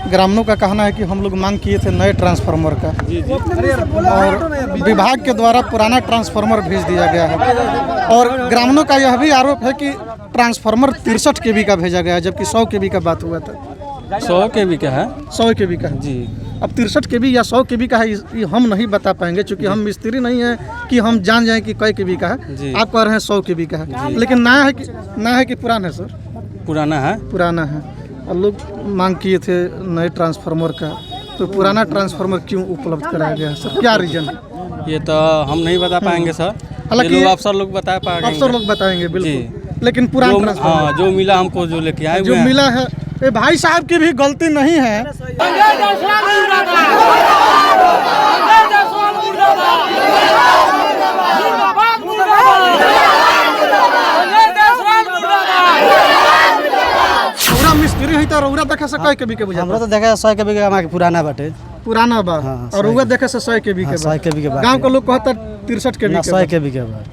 ग्रामीणों का कहना है कि हम लोग मांग किए थे नए ट्रांसफार्मर का और विभाग के द्वारा पुराना ट्रांसफार्मर भेज दिया गया है। और ग्रामीणों का यह भी आरोप है कि ट्रांसफार्मर 63 kV का भेजा गया है, जबकि 100 kV का बात हुआ था। 100 kV का है, 100 kV का है जी। अब 63 kV या 100 kV का है, ये हम नहीं बता पाएंगे, क्योंकि हम मिस्त्री नहीं है कि हम जान जाएं कि कै kV का है। आप कह रहे हैं 100 kV का है, लेकिन नया है कि पुराना है सर? पुराना है, पुराना है। और लोग मांग किए थे नए ट्रांसफार्मर का, तो पुराना ट्रांसफार्मर क्यों उपलब्ध कराया गया सर? क्या रीजन है? ये तो हम नहीं बता पाएंगे सर, हालांकि अफसर लोग बता पाएंगे। अफसर लोग बताएंगे बिल्कुल, लेकिन पुराना ट्रांसफार्मर हाँ, जो मिला हमको, जो लेके आए जो मिला है, ये भाई साहब की भी गलती नहीं है। पूरा मिस्त्री है तो रौरा देखे से कै kV के बुझा? हमरा तो देखे 100 kV के हमारे पुराना बाटे, पुराना बा। हाँ, और रौरा देखे से 100 kV के बा। 100 kV के बाद गांव के लोग कहता 63 kV के 100 kV के बाद,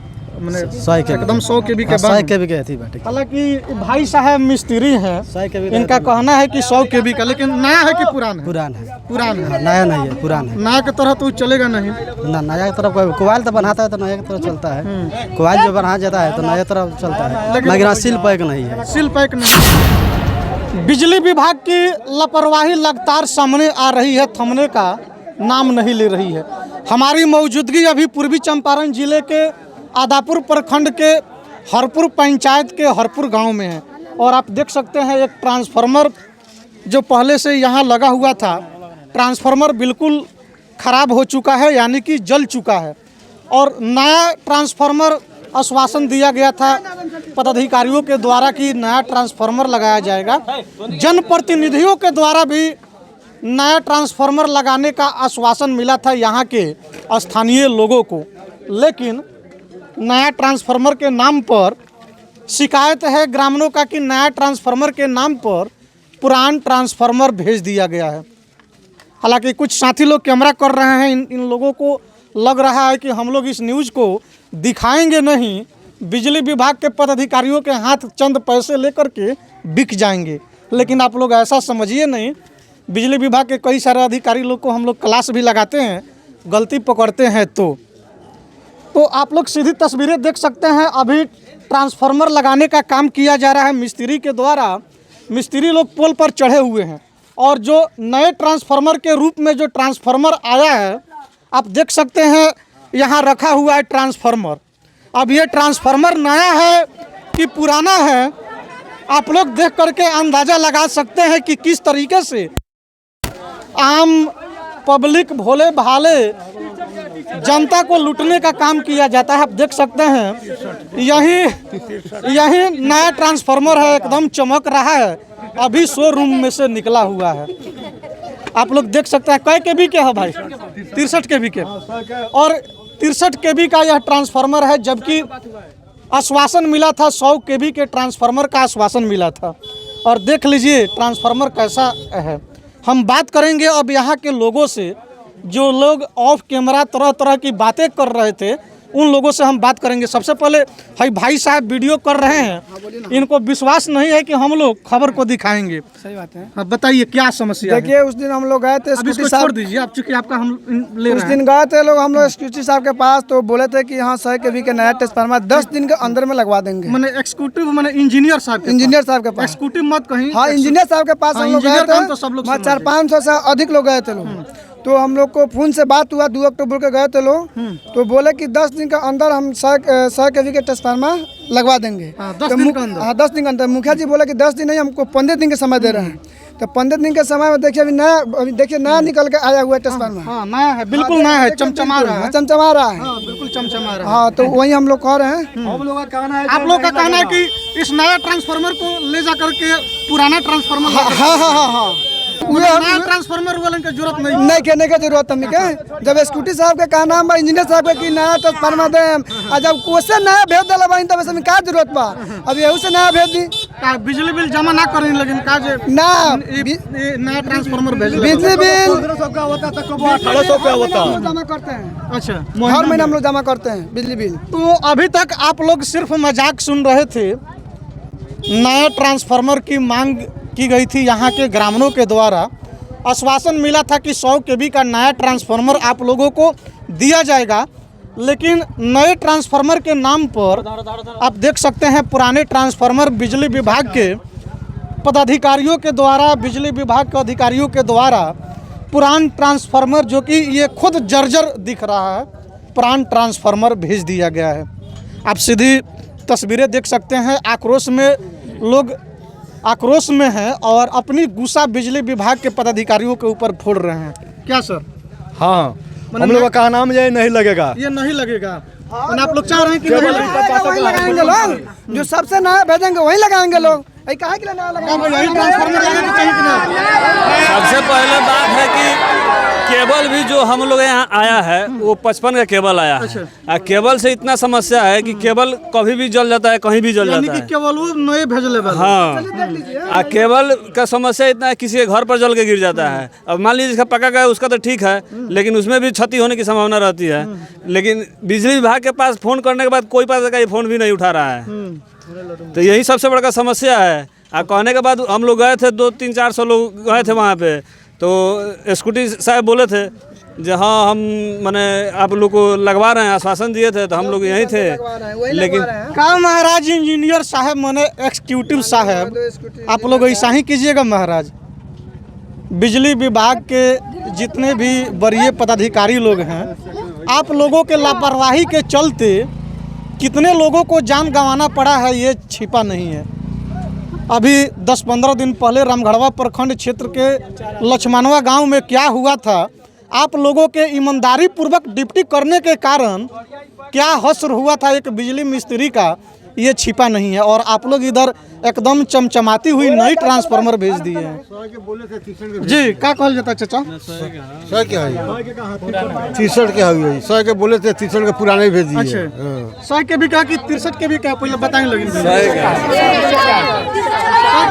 माने 100 kV एकदम 100 kV के 100 बाद। kV के थी बाटे। हालांकि भाई साहब मिस्त्री हैं, 100 kV इनका कहना है कि 100 kV का, लेकिन नया है कि पुराना है? पुराना है, पुराना है, नया नहीं है, पुराना है। नया के तरह तो चलेगा नहीं। ना नया की तरफ कोयल तो बनाता है तो नया की तरफ चलता है, कोयल जो बना जाता है तो नया तरफ चलता है, लेकिन सील पैक नहीं है। सील पैक नहीं। बिजली विभाग की लापरवाही लगातार सामने आ रही है, थमने का नाम नहीं ले रही है। हमारी मौजूदगी अभी पूर्वी चंपारण जिले के आदापुर प्रखंड के हरपुर पंचायत के हरपुर गांव में है। और आप देख सकते हैं एक ट्रांसफार्मर जो पहले से यहाँ लगा हुआ था, ट्रांसफार्मर बिल्कुल ख़राब हो चुका है, यानी कि जल चुका है। और नया ट्रांसफार्मर आश्वासन दिया गया था पदाधिकारियों के द्वारा कि नया ट्रांसफार्मर लगाया जाएगा। जनप्रतिनिधियों के द्वारा भी नया ट्रांसफार्मर लगाने का आश्वासन मिला था यहाँ के स्थानीय लोगों को, लेकिन नया ट्रांसफार्मर के नाम पर शिकायत है ग्रामीणों का कि नया ट्रांसफार्मर के नाम पर पुराना ट्रांसफार्मर भेज दिया गया है। हालांकि कुछ साथी लोग कैमरा कर रहे हैं, इन लोगों को लग रहा है कि हम लोग इस न्यूज़ को दिखाएंगे नहीं, बिजली विभाग के पदाधिकारियों के हाथ चंद पैसे लेकर के बिक जाएंगे। लेकिन आप लोग ऐसा समझिए नहीं, बिजली विभाग के कई सारे अधिकारी लोग को हम लोग क्लास भी लगाते हैं, गलती पकड़ते हैं तो आप लोग सीधी तस्वीरें देख सकते हैं। अभी ट्रांसफार्मर लगाने का काम किया जा रहा है मिस्त्री के द्वारा। मिस्त्री लोग पोल पर चढ़े हुए हैं और जो नए ट्रांसफार्मर के रूप में जो ट्रांसफार्मर आया है, आप देख सकते हैं यहाँ रखा हुआ है ट्रांसफार्मर। अब ये ट्रांसफार्मर नया है कि पुराना है, आप लोग देख करके अंदाज़ा लगा सकते हैं कि किस तरीके से आम पब्लिक भोले भाले जनता को लूटने का काम किया जाता है। आप देख सकते हैं यही नया ट्रांसफार्मर है, एकदम चमक रहा है, अभी शोरूम में से निकला हुआ है। आप लोग देख सकते हैं कै kV के है भाई? 63 kV के। और 63 kV का यह ट्रांसफार्मर है, जबकि आश्वासन मिला था 100 kV के ट्रांसफार्मर का आश्वासन मिला था। और देख लीजिए ट्रांसफार्मर कैसा है। हम बात करेंगे अब यहाँ के लोगों से, जो लोग ऑफ कैमरा तरह तरह की बातें कर रहे थे, उन लोगों से हम बात करेंगे। सबसे पहले भाई साहब वीडियो कर रहे हैं, इनको विश्वास नहीं है कि हम लोग खबर को दिखाएंगे। सही बात है। हाँ, बताइए क्या समस्या है? देखिए उस दिन हम लोग गए थे, अब इसको छोड़ दीजिए आप, चूंकि आपका हम ले उस रहे हैं। दिन गए थे लोग हम लोग सिक्योरिटी साहब के पास, तो बोले थे कि हाँ 100 kV के नया ट्रांसफार्मर 10 दिन के अंदर में लगवा देंगे। मैंने एक्सिक्यूटिव मैंने इंजीनियर साहब के पास एक्सिक्यूटिव मत कहीं। हाँ, इंजीनियर साहब के पास हम लोग गए थे, तो सब लोग 400-500 से अधिक लोग गए थे लोग। तो हम लोग को फोन से बात हुआ, 2 अक्टूबर के गए थे लोग, तो बोले कि 10 दिन के अंदर हम 100 kV के ट्रांसफार्मर लगवा देंगे। 10 दिन के अंदर? हाँ, 10 दिन के अंदर। मुखिया जी बोले कि 10 दिन नहीं, हमको 15 दिन के समय दे रहे हैं। तो 15 दिन के समय में देखिए अभी देखिए नया निकल के आया हुआ है ट्रांसफार्मर। हाँ, नया है, बिल्कुल नया है, चमचमा रहा है, चमचमा रहा है। हाँ, बिल्कुल चमचमा रहा है। हाँ, तो वही हम लोग कह रहे हैं। आप लोग का कहना है कि इस नया ट्रांसफार्मर को ले जा करके पुराना ट्रांसफार्मर, हाँ, नया ट्रांसफार्मर वाले की जरूरत नहीं कहने की जरूरत हमने के। जब स्कूटी साहब के कहना है, इंजीनियर साहब के कि नया ट्रांसफार्मर दे, और जब क्वेश्चन नया भेज दिला बा, तब इसमें क्या जरूरत बा? अब यही से नया भेज दी। बिजली बिल जमा ना करें, लेकिन का जे ना नया ट्रांसफार्मर भेज बिजली बिल 1800 का होता जमा करते हैं। अच्छा, हर महीने हम लोग जमा करते हैं बिजली बिल। तो अभी तक आप लोग सिर्फ मजाक सुन रहे थे। नया ट्रांसफार्मर की मांग की गई थी यहाँ के ग्रामीणों के द्वारा, आश्वासन मिला था कि 100 केवी का नया ट्रांसफार्मर आप लोगों को दिया जाएगा, लेकिन नए ट्रांसफार्मर के नाम पर आप देख सकते हैं पुराने ट्रांसफार्मर बिजली विभाग के पदाधिकारियों के द्वारा, बिजली विभाग के अधिकारियों के द्वारा पुरान ट्रांसफार्मर, जो कि ये खुद जर्जर दिख रहा है, पुरान ट्रांसफार्मर भेज दिया गया है। आप सीधी तस्वीरें देख सकते हैं, आक्रोश में लोग आक्रोश में हैं और अपनी गुस्सा बिजली विभाग के पदाधिकारियों के ऊपर फोड़ रहे हैं। क्या सर? हाँ, हम लोग का नाम ये नहीं लगेगा। ये नहीं लगेगा। आप लोग चाह रहे हैं कि नहीं वही लगाएंगे लोग, जो सबसे नया भेजेंगे वही लगाएंगे लोग। कहा के लिए नया लगाएंगे? यही ट्रांसफार्मर लगाना चाहिए कि नहीं? सबसे पहले बात है कि केबल भी जो हम लोग यहाँ आया है वो 55 का केबल आया है। केबल से इतना समस्या है कि केबल कभी भी जल जाता है, कहीं भी जल यानी जाता कि है। केवल वो नए भेजले वाले। हाँ, केबल का समस्या इतना है, किसी के घर पर जल के गिर जाता है। अब मान लीजिए जिसका पका का है उसका तो ठीक है, लेकिन उसमें भी क्षति होने की संभावना रहती है। लेकिन बिजली विभाग के पास फोन करने के बाद कोई पास का ये फोन भी नहीं उठा रहा है, तो यही सबसे बड़ा समस्या है। कहने के बाद हम लोग गए थे, 200-300-400 लोग गए थे वहाँ पे, तो स्कूटी साहब बोले थे जो हाँ हम माने आप लोग को लगवा रहे हैं, आश्वासन दिए थे, तो हम लोग यहीं थे। लेकिन का महाराज इंजीनियर साहब माने एक्सिक्यूटिव साहब, आप लोग ऐसा ही कीजिएगा महाराज। बिजली विभाग के जितने भी वरीय पदाधिकारी लोग हैं, आप लोगों के लापरवाही के चलते कितने लोगों को जान गंवाना पड़ा है ये छिपा नहीं है। अभी 10-15 दिन पहले रामगढ़वा प्रखंड क्षेत्र के लक्ष्मणवा गांव में क्या हुआ था, आप लोगों के ईमानदारी पूर्वक ड्यूटी करने के कारण क्या हश्र हुआ था एक बिजली मिस्त्री का, ये छिपा नहीं है। और आप लोग इधर एकदम चमचमाती हुई नई ट्रांसफार्मर भेज दिए हैं। जी क्या कहल जाता है चाचा? 100 क्या है? 63 क्या हुई? 100 के बोले थे, 63 के पुराने भेज दिए। अच्छा, 100 के भी कहा कि 63 के भी क्या, पहले बताएं लगे। 100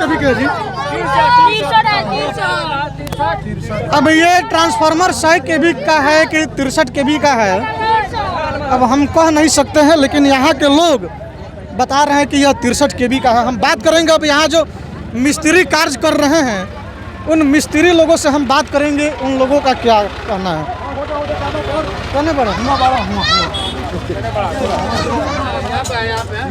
के भी क्या जी? अब ये ट्रांसफार्मर 100 के भी का है कि 63 के भी का है, अब हम कह नहीं सकते हैं, लेकिन यहाँ के लोग बता रहे हैं कि यह 63 केवी का है। हम बात करेंगे अब यहाँ जो मिस्त्री कार्य कर रहे हैं उन मिस्त्री लोगों से हम बात करेंगे, उन लोगों का क्या कहना है। कहने पड़ा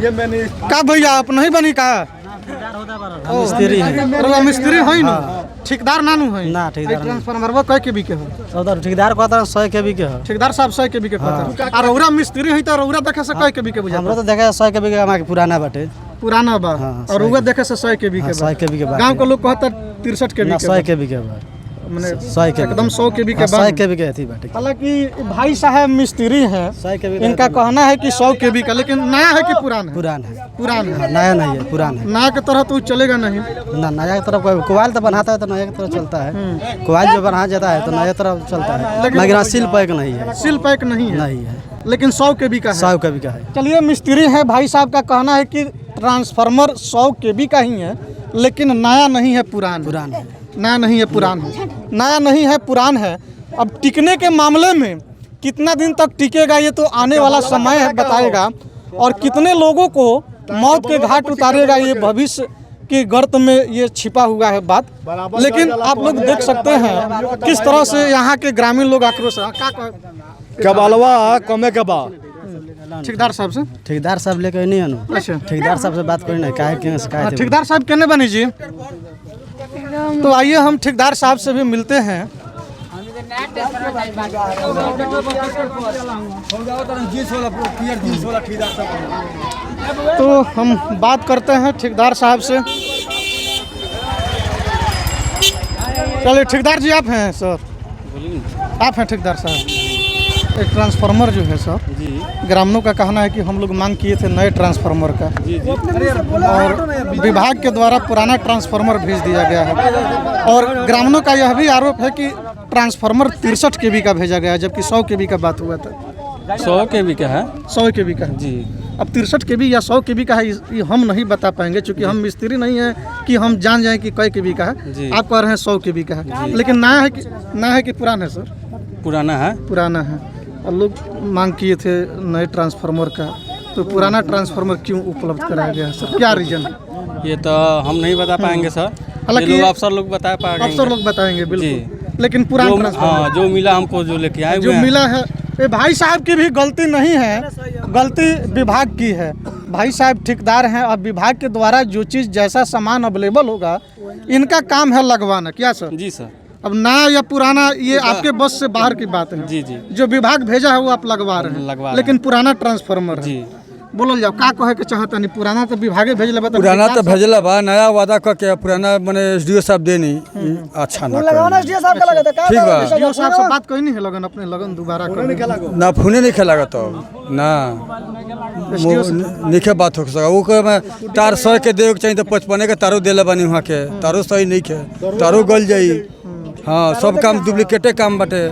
ये मैंने का भैया आप नहीं बनी का मिस्त्री है। मिस्त्री है ना, ठेकेदार नानू है ना, ठेकेदार ट्रांसफार्मर कई केवी के हो? उधर ठेकेदार कहता है 100 केवी के है। ठेकेदार साहब 100 केवी के कहता है। और रौरा मिस्त्री है तो रौरा देखे से कई केवी के बुझा? हमरा तो देखा 100 केवी के हमारे पुराना बाटे, पुराना बा। हाँ, और रौरा देखे से 100 केवी के बा। 100 केवी के बाद गांव के लोग कहता 63 केवी के 100 केवी के बाद, माने 100 केवी एकदम 100 केवी के 100 बाद। केवी के थी बाटे। हालांकि भाई साहब मिस्त्री हैं, 100 केवी इनका कहना है कि 100 केवी का, लेकिन नया है कि पुराना है? पुराना है। पुराना है। नया नहीं है, पुराना है। नया के तरह तो चलेगा नहीं। ना, नया की तरफ कोई कोवाल तो बनाता है तो नया की तरफ चलता है। कोवाल जो बना जाता है तो नया तरफ चलता है, लेकिन सिल पैक नहीं है। सील पैक नहीं है, नहीं है, लेकिन 100 केवी का है। 100 केवी का है। चलिए मिस्त्री है भाई साहब का कहना है कि ट्रांसफार्मर 100 केवी का ही है, लेकिन नया नहीं है, पुराना। पुराना है, नया नहीं है, पुरान है। नया नहीं है, पुरान है। अब टिकने के मामले में कितना दिन तक टिकेगा ये तो आने वाला समय है बताएगा, और कितने लोगों को मौत के घाट उतारेगा ये भविष्य के गर्त में ये छिपा हुआ है बात। लेकिन आप लोग देख सकते हैं किस तरह से यहाँ के ग्रामीण लोग आक्रोश है। कबालवा कमे के बा ठेकेदार साहब से, ठेकेदार साहब लेके नहीं है। अच्छा, ठेकेदार साहब से बात करी नहीं, काहे क्यों शिकायत है? ठेकेदार साहब कहने बनी जी, तो आइए हम ठेकेदार साहब से भी मिलते हैं। तो हम बात करते हैं ठेकेदार साहब से। चलिए ठेकेदार जी आप हैं सर? आप हैं ठेकेदार साहब? एक ट्रांसफार्मर जो है सर, ग्रामीणों का कहना है कि हम लोग मांग किए थे नए ट्रांसफार्मर का, और विभाग के द्वारा पुराना ट्रांसफार्मर भेज दिया गया है। और ग्रामीणों का यह भी आरोप है कि ट्रांसफार्मर 63 केवी का भेजा गया है, जबकि 100 केवी का बात हुआ था। 100 केवी का है 100 केवी का है जी। अब 63 केवी या 100 केवी का है ये हम नहीं बता पाएंगे, क्योंकि हम मिस्त्री नहीं है कि हम जान जाएं कि कई केवी का है। आप कह रहे हैं 100 केवी का है, लेकिन नया है कि पुराना है सर? पुराना है। पुराना है। और लोग मांग किए थे नए ट्रांसफार्मर का, तो पुराना ट्रांसफार्मर क्यों उपलब्ध कराया गया है सर? क्या रीजन है? ये तो हम नहीं बता पाएंगे सर, ये हालांकि लोग अफसर लोग बता पाएंगे। अफसर लोग बताएंगे बिल्कुल, लेकिन पुराना जो, ट्रांसफार्मर हाँ जो मिला हमको, जो लेके आए जो हुए हैं। मिला है, ये भाई साहब की भी गलती नहीं है, गलती विभाग की है। भाई साहब ठेकेदार हैं, अब विभाग के द्वारा जो चीज़ जैसा सामान अवेलेबल होगा इनका काम है लगवाना। क्या सर? जी सर। अब नया या पुराना ये आपके बस से बाहर की बात है। जी जी। जो विभाग भेजा है वो आप लगवा रहे हैं, लेकिन पुराना ट्रांसफार्मर है। जी। बोलल जाओ का कहे के चाहता नहीं, पुराना तो विभागे भेजले बा, पुराना तो भेजला बा, नया वादा करके पुराना मने एसडीओ साहब देनी अच्छा ना लगाना एसडीओ साहब का लगा था ठीक बा। एसडीओ साहब से बात कोई नहीं है, लगन अपने लगन दोबारा कर ना फोने नहीं खेला तो ना निखे बात हो सका। वो में तार 100 के देवे के चाहिए तो 55 के तारो देले बानी वहाँ के, तारो सही नहीं खे, तारो गल जाई। हाँ सब काम डुप्लीकेटे काम बाटे।